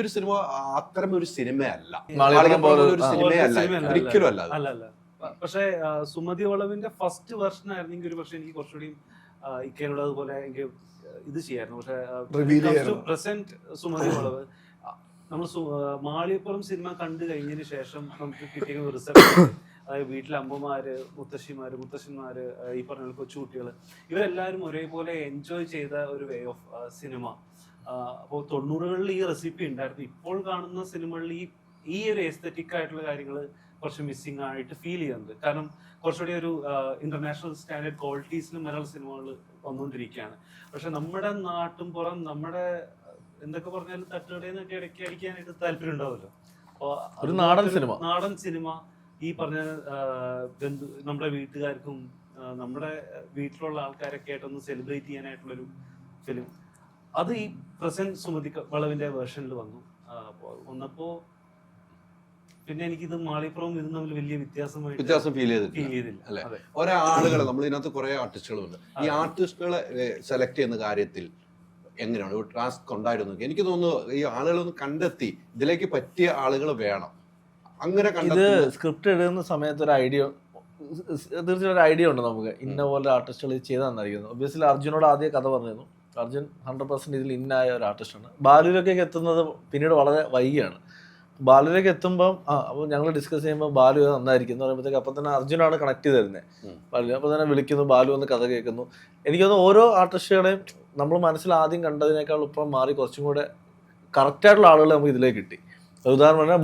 ഒരു സിനിമ അത്തരം ഒരു സിനിമയല്ല, ഒരു സിനിമയല്ല, ഒരിക്കലും അല്ല. പക്ഷെ സുമതി വളവിന്റെ ഫസ്റ്റ് വെർഷൻ ആയിരുന്നെങ്കിൽ ഒരു പക്ഷെ എനിക്ക് കുറച്ചുകൂടി ഇക്കനോട് അതുപോലെ എനിക്ക് ഇത് ചെയ്യായിരുന്നു. പക്ഷെ പ്രസന്റ് സുമതി വളവ് നമ്മൾ മാളികപ്പുറം സിനിമ കണ്ടു കഴിഞ്ഞതിന് ശേഷം നമുക്ക് കിട്ടിയ റിസൾട്ട്, അതായത് വീട്ടിലെ അമ്മമാര്, മുത്തശ്ശന്മാര്, ഈ പറഞ്ഞ കൊച്ചുകുട്ടികൾ, ഇവരെല്ലാവരും ഒരേപോലെ എൻജോയ് ചെയ്ത ഒരു വേ ഓഫ് സിനിമ. അപ്പോൾ 90കളിൽ ഈ റെസിപ്പി ഉണ്ടായിരുന്നു. ഇപ്പോൾ കാണുന്ന സിനിമകളിൽ ഈ ഒരു എസ്തെറ്റിക് ആയിട്ടുള്ള കാര്യങ്ങൾ കുറച്ച് മിസ്സിംഗ് ആയിട്ട് ഫീൽ ചെയ്യുന്നുണ്ട്. കാരണം കുറച്ചുകൂടി ഒരു ഇന്റർനാഷണൽ സ്റ്റാൻഡേർഡ് ക്വാളിറ്റീസിലും മലയാള സിനിമകൾ വന്നുകൊണ്ടിരിക്കുകയാണ്. പക്ഷെ നമ്മുടെ നാട്ടും പുറം, നമ്മുടെ എന്തൊക്കെ പറഞ്ഞാലും തട്ടുകടയെന്നൊക്കെ ഇടയ്ക്ക് അടിക്കാനായിട്ട് താല്പര്യം ഉണ്ടാവുമല്ലോ. അപ്പോൾ നാടൻ സിനിമ ഈ പറഞ്ഞ നമ്മുടെ വീട്ടുകാർക്കും നമ്മുടെ വീട്ടിലുള്ള ആൾക്കാരൊക്കെ ആയിട്ടൊന്ന് സെലിബ്രേറ്റ് ചെയ്യാനായിട്ടുള്ളൊരു ഫിലിം, അത് ഈ പ്രസന്റ് സുമതി വളവിന്റെ വേർഷനിൽ വന്നപ്പോ പിന്നെ എനിക്കിത് മാളികപ്പുറവും ഇതും തമ്മിൽ വലിയ വ്യത്യാസം ഫീൽ ചെയ്തില്ല അല്ലെ? ഒരാളുകളെ നമ്മൾ ഇതിനകത്ത് കുറെ ആർട്ടിസ്റ്റുകളുണ്ട്. ഈ ആർട്ടിസ്റ്റുകളെ സെലക്ട് ചെയ്യുന്ന കാര്യത്തിൽ എങ്ങനെയാണ് ഒരു ടാസ്ക് ഉണ്ടായിരുന്നു? എനിക്ക് തോന്നുന്നു ഈ ആളുകളൊന്ന് കണ്ടെത്തി ഇതിലേക്ക് പറ്റിയ ആളുകൾ വേണം. അങ്ങനെ സ്ക്രിപ്റ്റ് എഴുതുന്ന സമയത്ത് ഒരു ഐഡിയ, തീർച്ചയായും ഒരു ഐഡിയ ഉണ്ട് നമുക്ക്, ഇന്ന പോലെ ആർട്ടിസ്റ്റുകൾ ചെയ്ത് തന്നിരിക്കുന്നു. ഒബ്വിയസ്ലി അർജുനോട് ആദ്യം കഥ പറഞ്ഞിരുന്നു. അർജുൻ 100% ഇതിൽ ഇന്നായ ഒരു ആർട്ടിസ്റ്റാണ്. ബാലുവിലേക്കൊക്കെ എത്തുന്നത് പിന്നീട് വളരെ വൈകിയാണ്. ബാലുവിലേക്ക് എത്തുമ്പം അപ്പോൾ ഞങ്ങൾ ഡിസ്കസ് ചെയ്യുമ്പോൾ ബാലു നന്നായിരിക്കും എന്ന് പറയുമ്പോഴത്തേക്ക് അപ്പം തന്നെ അർജുനാണ് കണക്ട് ചെയ്ത് തരുന്നത്. ബാലു അപ്പം തന്നെ വിളിക്കുന്നു, ബാലു വന്ന് കഥ കേൾക്കുന്നു. എനിക്കൊന്ന് ഓരോ ആർട്ടിസ്റ്റുകളെയും നമ്മൾ മനസ്സിൽ ആദ്യം കണ്ടതിനേക്കാൾ ഇപ്പം മാറി കുറച്ചും കൂടെ കറക്റ്റായിട്ടുള്ള ആളുകളെ നമുക്ക് ഇതിലേക്ക് കിട്ടി. ഉദാഹരണം പറഞ്ഞാൽ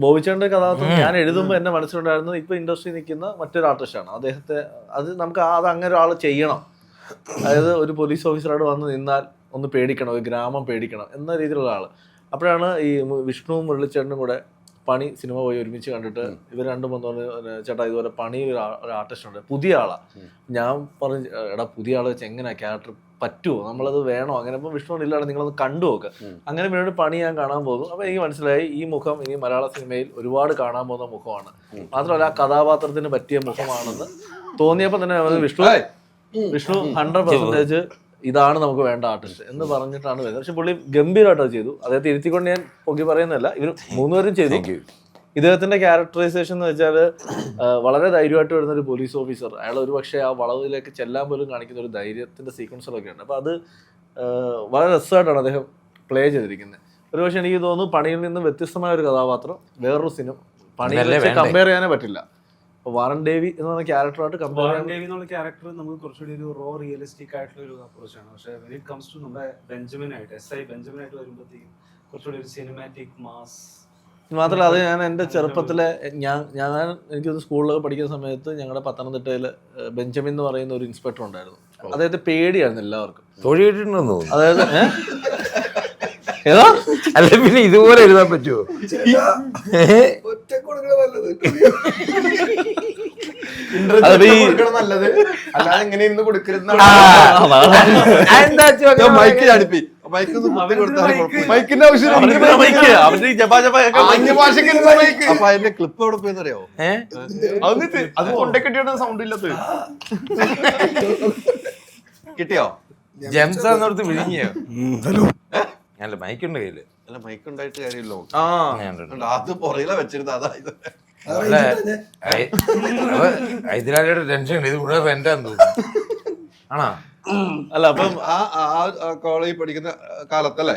ബോബിച്ചേട്ടൻ്റെ കഥാപാത്രം ഞാൻ എഴുതുമ്പോൾ എന്നെ മനസ്സിലുണ്ടായിരുന്നത് ഇപ്പോൾ ഇൻഡസ്ട്രി നിൽക്കുന്ന മറ്റൊരു ആർട്ടിസ്റ്റാണ്. അദ്ദേഹത്തെ നമുക്ക് അങ്ങനെ ഒരാൾ ചെയ്യണം. അതായത് ഒരു പോലീസ് ഓഫീസറായിട്ട് വന്ന് നിന്നാൽ ഒന്ന് പേടിക്കണം, ഒരു ഗ്രാമം പേടിക്കണം എന്ന രീതിയിലുള്ള ആൾ. അപ്പോഴാണ് ഈ വിഷ്ണുവും മുരളിച്ചേട്ടനും കൂടെ പണി സിനിമ പോയി ഒരുമിച്ച് കണ്ടിട്ട് ഇവർ രണ്ടും വന്നു, ചേട്ടാ ഇതുപോലെ പണി ഒരു ആർട്ടിസ്റ്റ് ഉണ്ട്, പുതിയ ആളാണ്. ഞാൻ പറഞ്ഞു, എടാ പുതിയ ആൾ വെച്ച് എങ്ങനെയാ ക്യാരക്ടർ പറ്റുമോ, നമ്മളത് വേണോ? അങ്ങനെ ഇപ്പോൾ വിഷ്ണു ഇല്ലാതെ നിങ്ങളത് കണ്ടു നോക്കുക. അങ്ങനെ പിന്നീട് പണി ഞാൻ കാണാൻ പോകുന്നു. അപ്പോൾ എനിക്ക് മനസ്സിലായി ഈ മുഖം ഇനി മലയാള സിനിമയിൽ ഒരുപാട് കാണാൻ പോകുന്ന മുഖമാണ്. മാത്രമല്ല ആ കഥാപാത്രത്തിന് പറ്റിയ മുഖമാണെന്ന് തോന്നിയപ്പോൾ തന്നെ വിഷ്ണു 100% ഇതാണ് നമുക്ക് വേണ്ട ആർട്ടിസ്റ്റ് എന്ന് പറഞ്ഞിട്ടാണ് വരുന്നത്. പക്ഷെ പുള്ളി ഗംഭീരമായിട്ട് ചെയ്തു. അദ്ദേഹത്തെ ഇരുത്തിക്കൊണ്ട് ഞാൻ പൊക്കി പറയുന്നതല്ല, ഇവർ മൂന്നുപേരും ചെയ്തു. ഇദ്ദേഹത്തിന്റെ ക്യാരക്ടറൈസേഷൻ എന്ന് വെച്ചാൽ വളരെ ധൈര്യമായിട്ട് വരുന്ന ഒരു പോലീസ് ഓഫീസർ. അയാൾ ഒരു പക്ഷേ ആ വളവിലേക്ക് ചെല്ലാൻ പോലും കാണിക്കുന്ന ഒരു ധൈര്യത്തിന്റെ സീക്വൻസുകളൊക്കെ ഉണ്ട്. അപ്പോൾ അത് വളരെ രസമായിട്ടാണ് അദ്ദേഹം പ്ലേ ചെയ്തിരിക്കുന്നത്. ഒരു പക്ഷേ എനിക്ക് തോന്നുന്നു പണിയിൽ നിന്ന് വ്യത്യസ്തമായ ഒരു കഥാപാത്രം വേറൊരു സിനിമ പണിയിൽ കമ്പയർ ചെയ്യാനേ പറ്റില്ല. വാറൻ ദേവി എന്ന് പറഞ്ഞ ക്യാരക്ടറായിട്ട് ക്യാരക്ടർ നമുക്ക് കുറച്ചുകൂടി ഒരു റോ റിയലിസ്റ്റിക് ആയിട്ടുള്ള ഒരു അപ്രോച്ചാണ്. പക്ഷെ വെൻ ഇറ്റ് കംസ് ടു നമ്മുടെ ബെഞ്ചമിനായിട്ട് വരുമ്പോഴത്തേക്കും കുറച്ചുകൂടി ഒരു സിനിമാറ്റിക് മാസ്. മാത്രമല്ല അത് ഞാൻ എൻ്റെ ചെറുപ്പത്തിലെ ഞാൻ എനിക്കൊന്ന് സ്കൂളിലൊക്കെ പഠിക്കുന്ന സമയത്ത് ഞങ്ങളുടെ പത്തനംതിട്ടയിൽ ബെഞ്ചമിൻ എന്ന് പറയുന്ന ഒരു ഇൻസ്പെക്ടർ ഉണ്ടായിരുന്നു. അദ്ദേഹത്തെ പേടിയായിരുന്നു എല്ലാവർക്കും. അതായത് ഏതാ അല്ല പിന്നെ ഇതുപോലെ എഴുതാൻ പറ്റുമോ? നല്ലത് അല്ലാതെ എങ്ങനെ ഇരുന്ന് കൊടുക്കരുത്. അപ്പൊ അതിന്റെ ക്ലിപ്പ് എവിടെ പോയെന്നറിയോ? അത് കൊണ്ടക്കെട്ടിയുടെ സൗണ്ട് ഇല്ലാത്ത കിട്ടിയോ? ജംസാന്നോർത്ത് വിഴുങ്ങിയോ? അല്ല മൈക്കുണ്ട് കയ്യില്. അല്ല മൈക്ക് ഉണ്ടായിട്ട് കാര്യമല്ലോ, അത് പുറകില വെച്ചിരുന്നത്. അതായത് ഹൈദരാലിയുടെ ടെൻഷൻ ഇത് മുഴുവൻ റെന്റാന്ന് തോന്നുന്നു. ആണോ? അല്ല അപ്പം ആ കോളേജിൽ പഠിക്കുന്ന കാലത്തല്ലേ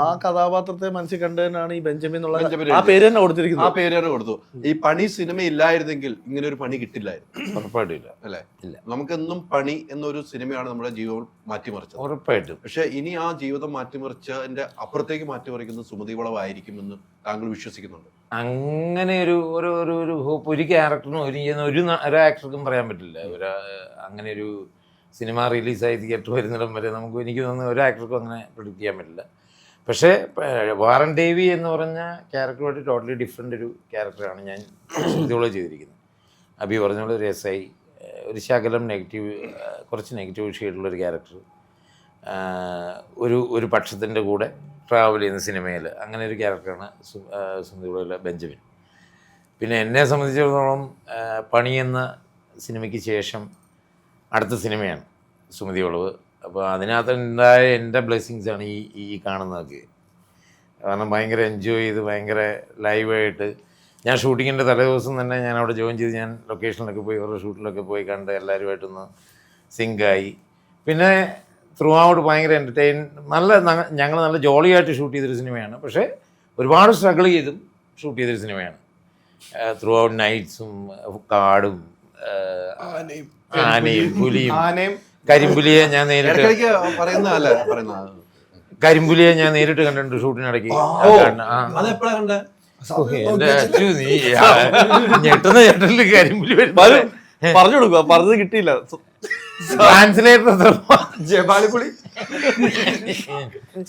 ആ കഥാപാത്രത്തെ മനസ്സിൽ കണ്ടതിനാണ് ഈ ബെഞ്ചമിൻ എന്നുള്ള ആ പേര് തന്നെ കൊടുത്തിരിക്കുന്നത്. ആ പേര് തന്നെ കൊടുത്തു. ഈ പണി സിനിമ ഇല്ലായിരുന്നെങ്കിൽ ഇങ്ങനെ ഒരു പണി കിട്ടില്ലായിരുന്നു. ഉറപ്പായിട്ടില്ല അല്ലെ? ഇല്ല. നമുക്കെന്നും പണി എന്നൊരു സിനിമയാണ് നമ്മുടെ ജീവിതം മാറ്റിമറിച്ചത്. ഉറപ്പായിട്ടും. പക്ഷെ ഇനി ആ ജീവിതം മാറ്റിമറിച്ചതിന്റെ അപ്പുറത്തേക്ക് മാറ്റിമറിക്കുന്നത് സുമതി വളവായിരിക്കുമെന്ന് താങ്കൾ വിശ്വസിക്കുന്നുണ്ട്? അങ്ങനെ ഒരു ഹോപ്പ് ഒരു ക്യാരക്ടറിനും ഒരു ആക്ടർക്കും പറയാൻ പറ്റില്ല. അങ്ങനെ ഒരു സിനിമ റിലീസായി തിയേറ്റർ വരുന്നിടം വരെ എനിക്ക് തോന്നുന്നു ഒരു ആക്ടർക്കും അങ്ങനെ പ്രെഡിക്റ്റ് ചെയ്യാൻ പറ്റില്ല. പക്ഷേ വാറൻ ദേവി എന്ന് പറഞ്ഞ ക്യാരക്ടറുമായിട്ട് ടോട്ടലി ഡിഫറെൻ്റ് ഒരു ക്യാരക്ടറാണ് ഞാൻ ഇതുപോലെ ചെയ്തിരിക്കുന്നത്. അബി പറഞ്ഞ പോലെ ഒരു SI, ഒരു ശകലം കുറച്ച് നെഗറ്റീവ് ഷെയ്ഡുള്ളൊരു ക്യാരക്ടർ, ഒരു പക്ഷത്തിൻ്റെ കൂടെ ട്രാവൽ ചെയ്യുന്ന സിനിമയിൽ അങ്ങനെ ഒരു ക്യാരക്ടറാണ് സുമതിയുള്ള ബെഞ്ചമിൻ. പിന്നെ എന്നെ സംബന്ധിച്ചിടത്തോളം പണി എന്ന സിനിമയ്ക്ക് ശേഷം അടുത്ത സിനിമയാണ് സുമതി വളവ്. അപ്പോൾ അതിനകത്ത് ഉണ്ടായ എൻ്റെ ബ്ലെസ്സിങ്സാണ് ഈ കാണുന്നതൊക്കെ. കാരണം ഭയങ്കര എൻജോയ് ചെയ്ത് ഭയങ്കര ലൈവായിട്ട് ഞാൻ ഷൂട്ടിങ്ങിൻ്റെ തലേദിവസം തന്നെ ഞാൻ അവിടെ ജോയിൻ ചെയ്ത് ഞാൻ ലൊക്കേഷനിലൊക്കെ പോയി ഓരോ ഷൂട്ടിലൊക്കെ പോയി കണ്ട് എല്ലാവരുമായിട്ടൊന്ന് സിങ്കായി. പിന്നെ ത്രൂ ഔട്ട് ഭയങ്കര ഞങ്ങൾ നല്ല ജോളിയായിട്ട് ഷൂട്ട് ചെയ്തൊരു സിനിമയാണ്. പക്ഷേ ഒരുപാട് സ്ട്രഗിൾ ചെയ്തും ഷൂട്ട് ചെയ്തൊരു സിനിമയാണ്. ത്രൂ ഔട്ട് നൈറ്റ്സും കാടും ആനയും പുലിയും. കരിമ്പുലിയെ ഞാൻ നേരിട്ട് കണ്ടിട്ടുണ്ട് ഷൂട്ടിനിടയ്ക്ക്. എന്റെ അച്ചു നീ ഞെട്ടുന്ന ഞെട്ടല് കരിമ്പുലി പറഞ്ഞു കൊടുക്കുക, പറഞ്ഞത് കിട്ടിയില്ല. ട്രാൻസ്ലേറ്റർ ജപാലിപ്പുളി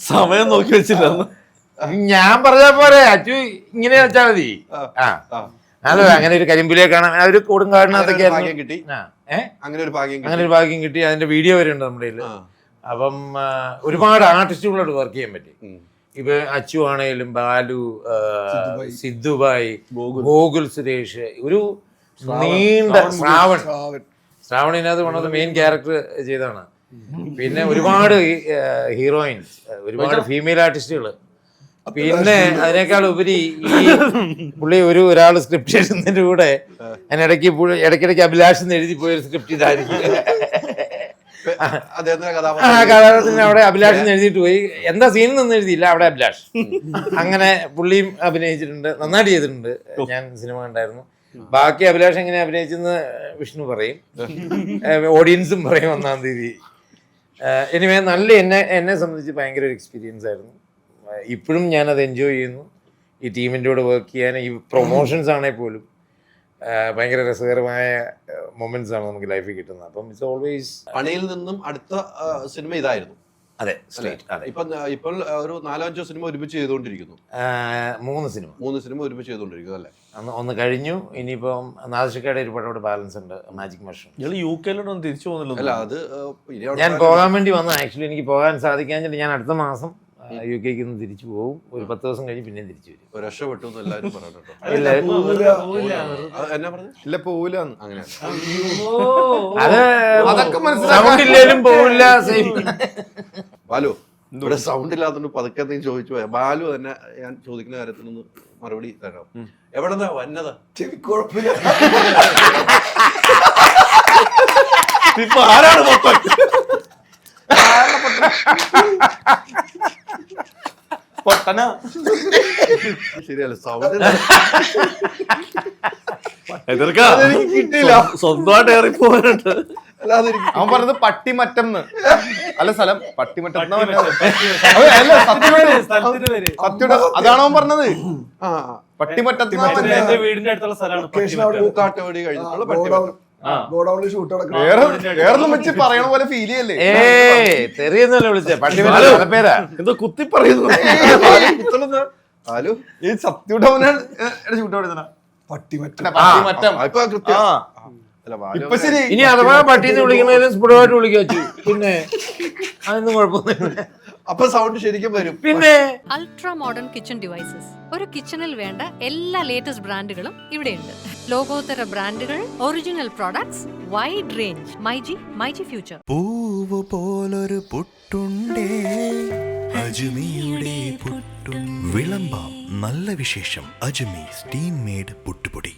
സമയം നോക്കി വെച്ചില്ല. ഞാൻ പറഞ്ഞാ പോരെ, അച്ചു ഇങ്ങനെ വെച്ചാ മതി. അതെ, അങ്ങനെ ഒരു കരിമ്പുലിയെ കാണാൻ ഒരു കൊടുങ്കാടിനകത്തൊക്കെ കിട്ടി. അങ്ങനെ ഒരു ഭാഗ്യം കിട്ടി. അതിന്റെ വീഡിയോ വരെ ഉണ്ട് നമ്മുടെ കയ്യില്. അപ്പം ഒരുപാട് ആർട്ടിസ്റ്റുകളോട് വർക്ക് ചെയ്യാൻ പറ്റി. ഇപ്പൊ അച്ചു ആണേലും ബാലു, സിദ്ധുബായി, ഗോകുൽ സുരേഷ്, ഒരു നീണ്ട ശ്രാവണിനകത്ത് വന്നത് മെയിൻ ക്യാരക്ടർ ചെയ്താണ്. പിന്നെ ഒരുപാട് ഹീറോയിൻസ്, ഒരുപാട് ഫീമെയിൽ ആർട്ടിസ്റ്റുകൾ. പിന്നെ അതിനേക്കാൾ ഉപരി ഈ പുള്ളി ഒരാൾ സ്ക്രിപ്റ്റ് എഴുതുന്നതിന്റെ കൂടെ ഇടയ്ക്കിടയ്ക്ക് അഭിലാഷ് എന്ന് എഴുതി പോയൊരു സ്ക്രിപ്റ്റ് ഇതായിരിക്കും. കഥാപാത്രത്തിന് അവിടെ അഭിലാഷ് എഴുതിയിട്ട് പോയി, എന്താ സീനിൽ നിന്ന് എഴുതിയില്ല, അവിടെ അഭിലാഷ്. അങ്ങനെ പുള്ളിയും അഭിനയിച്ചിട്ടുണ്ട്, നന്നായിട്ട് ചെയ്തിട്ടുണ്ട്. ഞാൻ സിനിമ കണ്ടായിരുന്നു. ബാക്കി അഭിലാഷ് എങ്ങനെ അഭിനയിച്ചെന്ന് വിഷ്ണു പറയും, ഓഡിയൻസും പറയും 1-ാം തീയതി. എനിവേ നല്ല എന്നെ സംബന്ധിച്ച് ഭയങ്കര ഒരു എക്സ്പീരിയൻസ് ആയിരുന്നു. ഇപ്പോഴും ഞാനത് എൻജോയ് ചെയ്യുന്നു. ഈ ടീമിൻ്റെ കൂടെ വർക്ക് ചെയ്യാൻ, ഈ പ്രൊമോഷൻസ് ആണെങ്കിൽ പോലും ഭയങ്കര രസകരമായ മൊമെന്റ്സ് ആണ് നമുക്ക് ലൈഫിൽ കിട്ടുന്നത്. അപ്പം ഇറ്റ്സ് ഓൾവേസ്. പണിയിൽ നിന്നും അടുത്ത സിനിമ ഇതായിരുന്നു. അതെ, ഇപ്പോൾ ഒരു 4-5 സിനിമ ഒരുമിച്ച് ചെയ്തുകൊണ്ടിരിക്കുന്നു. 3 സിനിമ ഒരുമിച്ച് ചെയ്തുകൊണ്ടിരിക്കുന്നു അല്ലേ? ഒന്ന് കഴിഞ്ഞു. ഇനിയിപ്പം നാദർഷക്കയുടെ ഒരു പടം ബാലൻസ് ഉണ്ട്, മാജിക് മഷ്റൂം. UK-ലോട്ടൊന്നും തിരിച്ചു പോകുന്നില്ല. അല്ല, അത് ഞാൻ പോകാൻ വേണ്ടി വന്നു. ആക്ച്വലി എനിക്ക് പോകാൻ സാധിക്കാഞ്ഞിട്ട് ഞാൻ അടുത്ത മാസം UK-ക്ക് ഒന്ന് തിരിച്ചു പോകും. ഒരു 10 ദിവസം കഴിഞ്ഞ് പിന്നെയും തിരിച്ചു വരും. രക്ഷപ്പെട്ടു എല്ലാവരും പറഞ്ഞു. അതൊക്കെ മനസ്സിലാക്കില്ലേലും പോവില്ല. ബാലു, ഇവിടെ സൗണ്ട് ഇല്ലാത്തോണ്ട് പതുക്കെ എന്തെങ്കിലും ചോദിച്ചു പോയാ. ബാലു തന്നെ ഞാൻ ചോദിക്കുന്ന കാര്യത്തിനൊന്ന് മറുപടി തരാം. എവിടെന്നാ വന്നത്? ചെവിക്കുഴപ്പില്ല. ഇപ്പൊ ആരാണ് മൊത്തം? ശരിയല്ല, സൗണ്ട് കിട്ടിയില്ല. സ്വന്തമായിട്ട് ഏറിപ്പോകാനുണ്ട്. അവൻ പറഞ്ഞത് പട്ടിമറ്റം. അല്ല, സ്ഥലം പട്ടിമറ്റം. അതാണോ അവൻ പറഞ്ഞത്? പട്ടിമറ്റത്ത് എന്റെ വീടിന്റെ അടുത്തുള്ള സ്ഥലമാണ് പൂക്കാട്ടുപടി കഴിഞ്ഞിട്ടുള്ള പട്ടിമറ്റം. ഗോഡൌണിൽ ഷൂട്ട് വേറൊന്നും വെച്ച് പറയണ പോലെ ഫീൽ ചെയ്യല്ലേ? തെറിയെന്നല്ലേ വിളിച്ചേ? പേരാ എന്തോ കുത്തി പറയുന്നു. ഈ സത്യുടവനാണ് ഷൂട്ട് കൊടുക്കുന്ന പട്ടിമറ്റം. ഇപ്പൊ ശരി. ഇനി അഥവാ പട്ടീന്ന് വിളിക്കണേലും സ്ഫുടമായിട്ട് വിളിക്കാൻ വെച്ചു. പിന്നെ അതൊന്നും കുഴപ്പമൊന്നുമില്ല. അപ്പൊ സൗണ്ട് ശരിക്കും വരും. പിന്നെ അൾട്രാ മോഡേൺ കിച്ചൺ ഡിവൈസസ്. ഒരു കിച്ചണിൽ വേണ്ട എല്ലാ ലേറ്റസ്റ്റ് ബ്രാൻഡുകളും ഇവിടെയുണ്ട്. ലോകോത്തര ബ്രാൻഡുകൾ, original products, wide range. MyG future. പൂവ് പോലൊരു പുട്ടുണ്ടേ അജ്മിയുടെ പുട്ടും. വിളമ്പാം നല്ല വിശേഷം. അജ്മി സ്റ്റീം മെയ്ഡ് പുട്ടുപൊടി.